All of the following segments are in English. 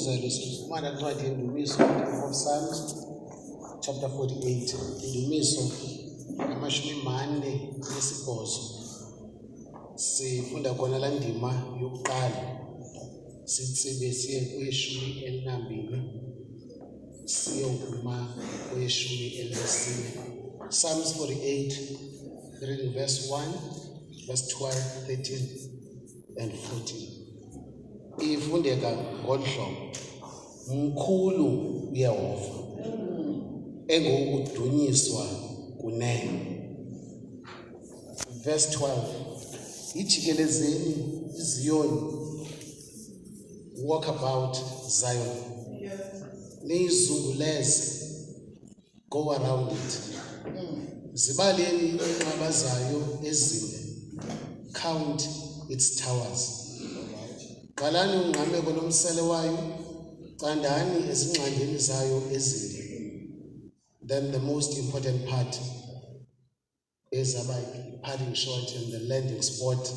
Ngokuzelo sifumana incwadi yendumiso, the book of Psalms, chapter 48. Indumiso amashumi mane nesibhozo. Sifunda khona la ndima yokuqala. Sitsibe siye kwishumi elinambili. Siyokuma kwishumi elinesine. Psalms 48, reading verse 1, verse 12, 13, and 14. Ifundeka ngolu hlobo. Mkhulu Yehova, engokudunyiswa kunene. Verse 12. Ijikelezeni iZiyoni, walk about Zion. Nizunguleze, go around it. Zibaleni inqaba zayo ezinde, count its towers. Qalani ungqameko lomsele wayo, candani ezingxangeni zayo ezinde. Then the most important part is about parting short and the landing spot.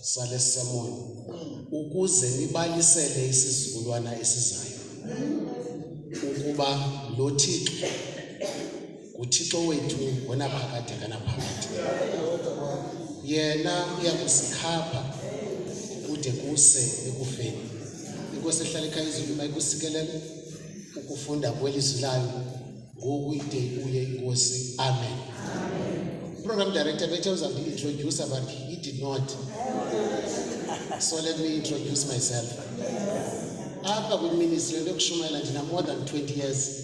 Sale sermon. Ukuze nibalisele isizukulwana esizayo. Ukuba lo Thixo uThixo wethu wona phakade kana phakade. Yena uyakusikhapha kude kuse ekufeni. Inkosi ehlala ekhaya izulu mayikusikelele ukufunda kwelizwi layo ngokuyide kuye inkosi. Amen. Program director tells us to introduce, but he did not. So let me introduce myself. After with ministry lokushumayela ndina more than 20 years.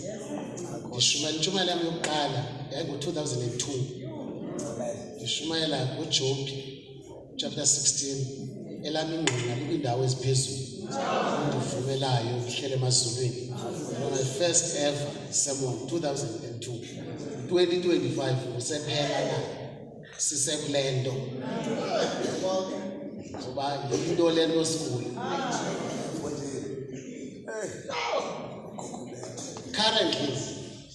Ndishumayela yami yokuqala ngo 2002. Ndishumayela kuJob chapter 16. Elami ingqina likwindawo eziphezulu. Ndivumelayo ngihlele emazulwini. My first ever sermon 2002. 2025 usephela na sisekulento. Ngoba yinto lento school. Currently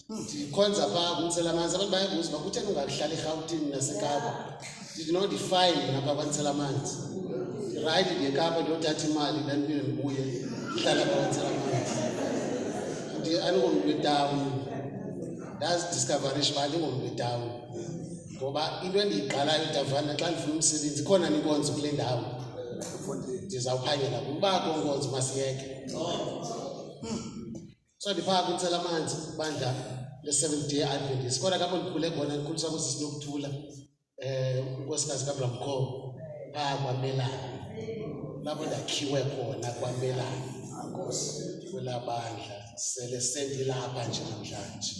ndikhonza pha kuNtselamanzi. Abantu bayabuza bakutheni ungahlala eGauteng naseKapa. Did not define ngapha kwaNtselamanzi. Right ngeKapa ndiyothatha imali ndandiphinda ndibuye ndihlala kwaNtselamanzi. Andingomntu wetown. That's discovery shibali ngomntu wetown. Ngoba into endiyiqalayo davana xa ndifuna umsebenzi khona inkonzo kule ndawo. Ndizawuphangela kubakho inkonzo masiyeke. So ndiphaa kuNtselamanzi bandla le-Seventh Day Adventist. Kodwa kapho ndikhule khona ndikhuliswa kusisinokuthula. Unkosikazi kaBlamkho phaa kwaMelana. Lapho ndakhiwe khona kwaMelana. Kula bandla sele sendilapha nje namhlanje.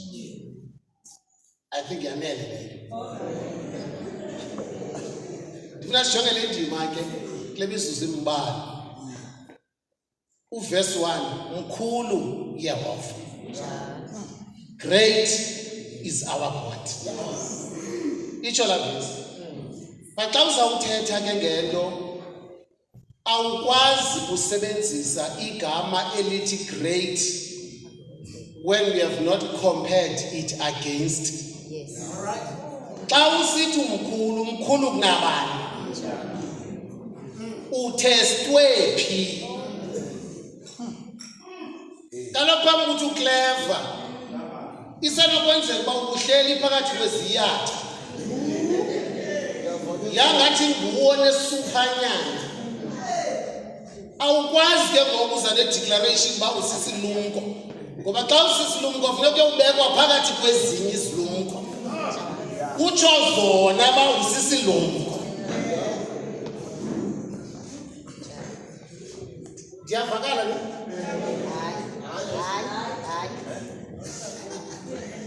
I think yanele leyo. Ndifuna sijonge le ndima ke kule mizuzu imbalwa. Verse 1, mkhulu Yehova. Great is our God. Itsho la verse. Xa uzawuthetha ke ngento awukwazi kusebenzisa igama elithi great when we have not compared it against. Yes. Xa usithi mkhulu kunabani? Uthestwe phi? Kaloku phambi ukuthi uclever. Isenokwenzeka uba uhleli phakathi kweziyatha. Yangathi nguwo nesuphanyana. Awukwazi ke ngokuza ne-declaration uba usisilumko. Ngoba xa usisilumko funeka ubekwa phakathi kwezinye izilumko. Utsho zona uba usisilumko. Ndiyavakala ne?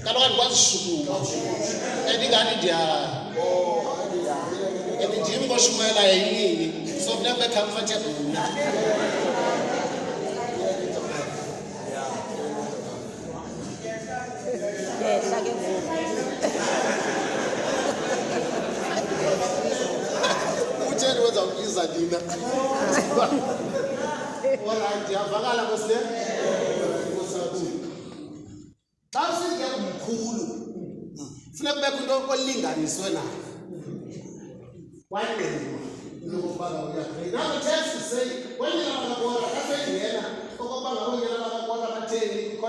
Kaloku andikwazi shukuma. Endingani ndim ngoshumayela yayinini. So funeka ube comfortable mna. Utheni wenza ukubiza nina? Alright, ndiyavakala kwesile. Xa usithi mkhulu funeka kubekho into olinganiswe nayo. Why now the text is saying when you are going to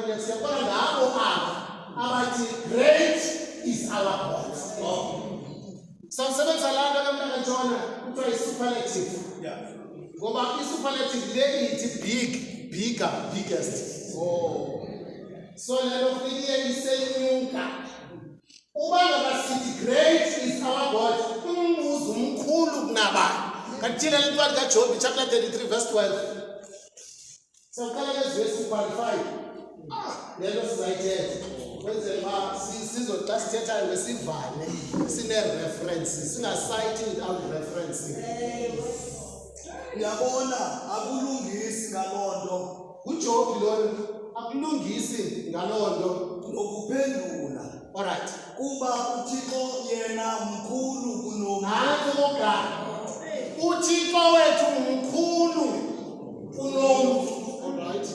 audience yabona ngabo abathi great is our God. Samsebenza la nto kamntana Jona kuthiwa i-superlative. Ngoba i-superlative le ithi big, bigger, biggest. So lelo filiye isenyuka. Uba ngabasithi great is our God, umbuzo umkhulu kunabani. Kanti le ncwadi kaJob chapter 33 verse 12. Saqala lezwe qualify. Lelo sizayithetha. Kwenzela ma sizoxa sithethayo ngesivane sine reference singasayiti without reference. Uyabona akulungisi ngalonto. uJob lona akulungisi ngalonto Lokuphendula. alright Kuba uThixo yena mkhulu kunomntu. nansi ogana uThixo wethu mkhulu kunomntu. Alright,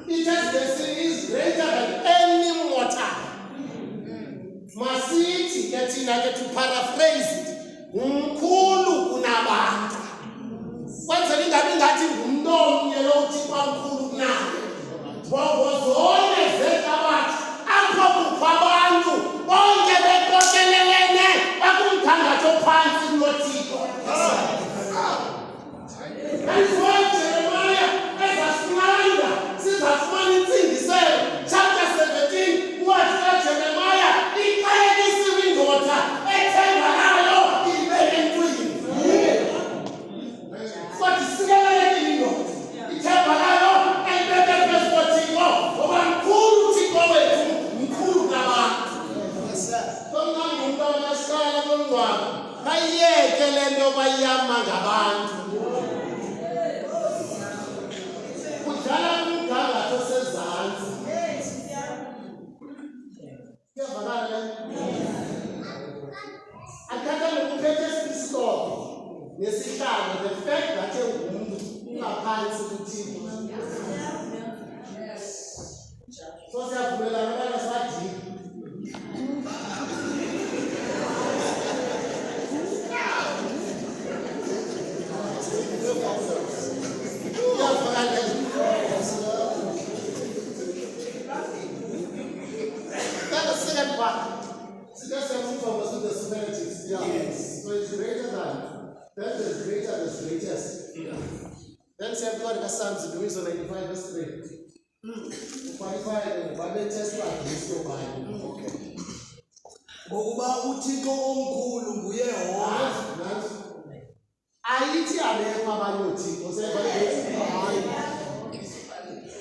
it has the is greater than any mortal. Masithi ke thina ke to paraphrase it, mkhulu kunabantu. Kwenzela ingabi ngathi ngumntu omnye lo uThixo mkhulu kunaye. Ngoba zonke zehlabathi apho kukho abantu bonke beqokelelene bakumgangatho phansi kunoThixo. That's why Jeremiah ezasinanda sizafumana intsingiselo chapter 17 uwathi kaJeremiah iqalekisiwe indoda ethembanayo ibeke entwini. Kodwa sikelelekile indoda ithembanayo ayibeke phezu koThixo ngoba mkhulu uThixo wethu mkhulu kunabantu. Komnandi umntwana kaSikhala komngcwabo bayiyeke le nto bayiyama ngabantu. Kudlala umgangatho sezantsi. Kuyavakala athatha lokuphethe isitoko nesihlalo the fact that ungumntu ungaphansi kuThixo. So siyavumelana abana siwadini. That's the second part. So that's the move over to the superlatives. Yeah. Yes. So it's greater than. Then there's greater, there's greatest. Then say God has Psalms 95 verse 3. Qualify the Bible test like this your Bible. Okay. Ngokuba uThixo omkhulu nguye yehova. Ayithi abekho abanye uThixo sebayithi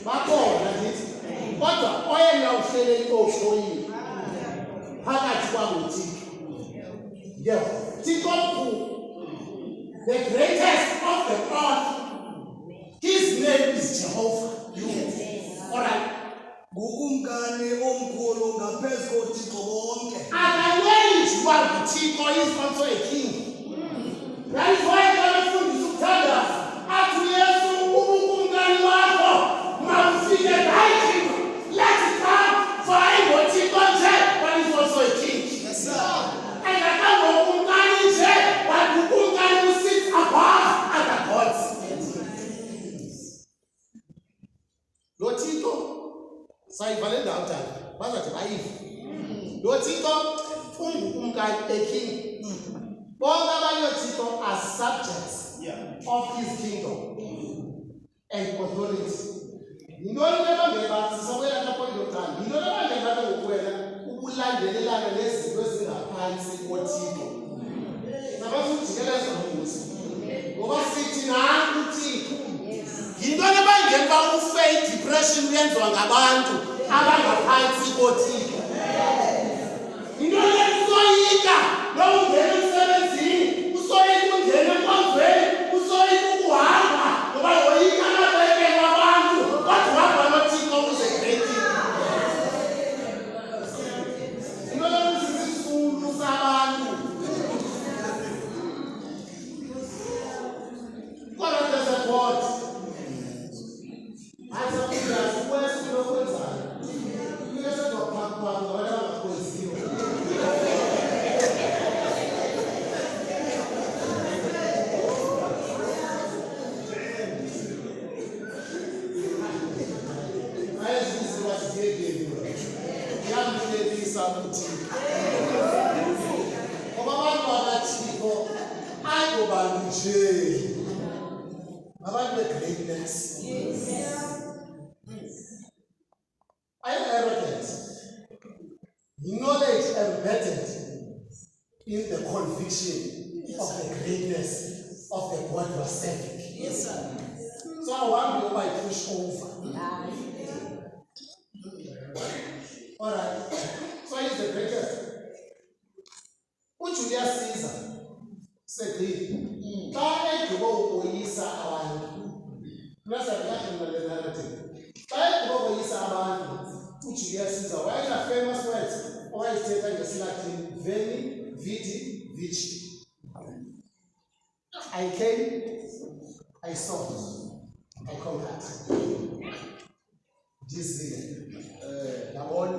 bakhona ngithi kodwa oyena uhlele inkohloyini phakathi kwabo uThixo. Yebo, Thixo omkhulu, the greatest of the all, his name is Jehovah. Alright, Ngukumkani omkhulu ngaphezu koThixo bonke. akayenziwa nguThixo is also a king. That is why abafundisi ukuthandaza athi uYesu ubukumkani wakho mawufike hayi let it come for ayingoThixo nje but is also a king. Yes sir. Akakangokumkani nje but ukumkani who sits above other gods. Lo Thixo sayivale ndawo tata bazathi bayive. Lo Thixo ungukumkani a king. Bonke abanye Thixo are subjects of his kingdom and authority. Yintoni lebangela sisabuyela lapho yokuqala. Yintoni lebangela ngokuwela ukulandelelana nezinto ezingaphansi koThixo. Sabafuna ujikeleza umbuzo. Ngoba sithi nanku uThixo. Yintoni lebangela ba ufe depression uyenziwa ngabantu abangaphansi koThixo. Yintoni lesoyika lo ungena emsebenzini usoyika ungena enkonzweni usoyika ukuhamba ngoba woyika amabeke wabantu kodwa uhamba noThixo ukuze great. Inolo sisisulu sabantu. Kodwa there's a God. Asa kuyazi kwesi lokwenzayo. Uyesezwa phakupha ngoba angakwenziwa. Mas kuthixo. Ngoba abantu bakathixo ayingobantu nje, abantu be-greatness. Are you arrogant? Knowledge embedded in the conviction of the greatness of the God you are serving. Yes, sir. So I want you to push over. Alright. So he's the greatest. uJulius Caesar said, "Xa egqiba ukoyisa abantu." Xa egqiba ukoyisa abantu, uJulius Caesar wayena famous words owayezithetha ngesiLatin, veni, vidi, vici. I came, I saw, I conquered. Ndizile, yabona,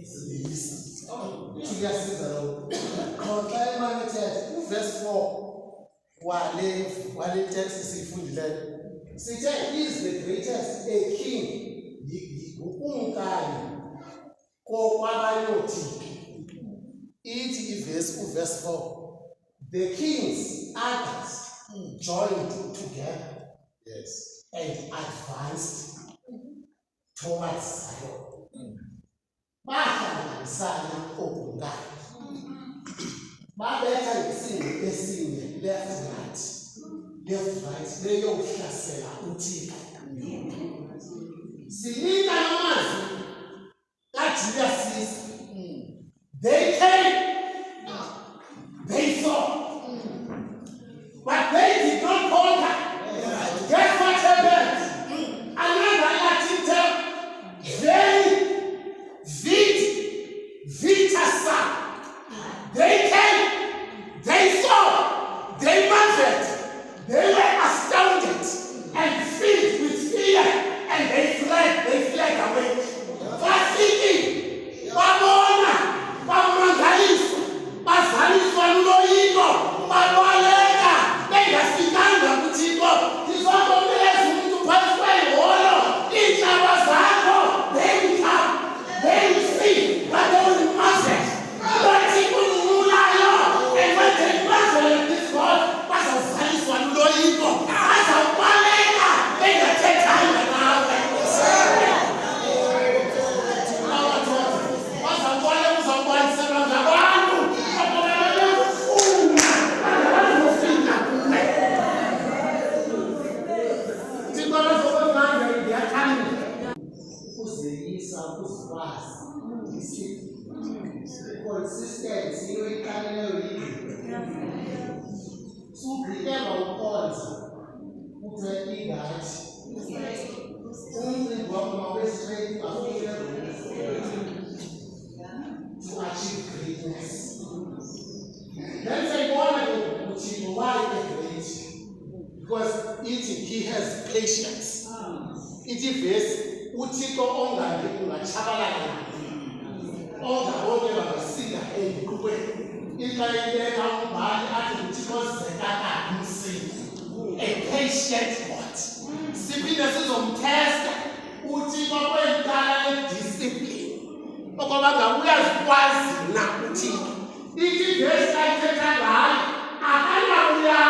ziyisa. Julius Caesar, xa emane ethetha, uverse 4 wale text siyifundileyo, sithe he is the greatest, a king, ukumkani kokwabanyothiki. Ithi uverse 4, the kings, others, joined together, yes, and advanced towards Zion. Bahlanganisana okungaka. Babetha ngesinye esinye, left right, beyokuhlasela uThixo. Sinika amazwi kaJulius Caesar. They came, they saw, but they did not conquer. Guess what happened? Another Latin term, very vitasa. They came, they saw, they marveled, they were astounded and filled with fear, and they fled away. Fasiki, babona, bamangaliswa, bazaliswa luloyiko, babaleka, bengafikanga kuThixo. Ndizokomeleza umuntu phansi kweholo, iintshaba zakho, they will come, they will see, but they will marvel. Bathixo ungulayo, and when they marvel at this God, bazazaliswa luloyiko, bazawubaleka, bengathethanga nawe. Consistency, you can't so prepare our cause. Put a big heart. Only walk my way straight to achieve greatness. Then say, why the great? Because he has patience. It is uThixo ongabe ungachabalala. Ongabe bangasinga endikweni. Ilayileka umbhali athi uThixo zekaka umsini. A patient what? Siphinde sizomtesta uThixo kwentala le-discipline. Okoba ngabe uyazikwazi na uThixo. Ithi verse ayithetha ngayo akanakuya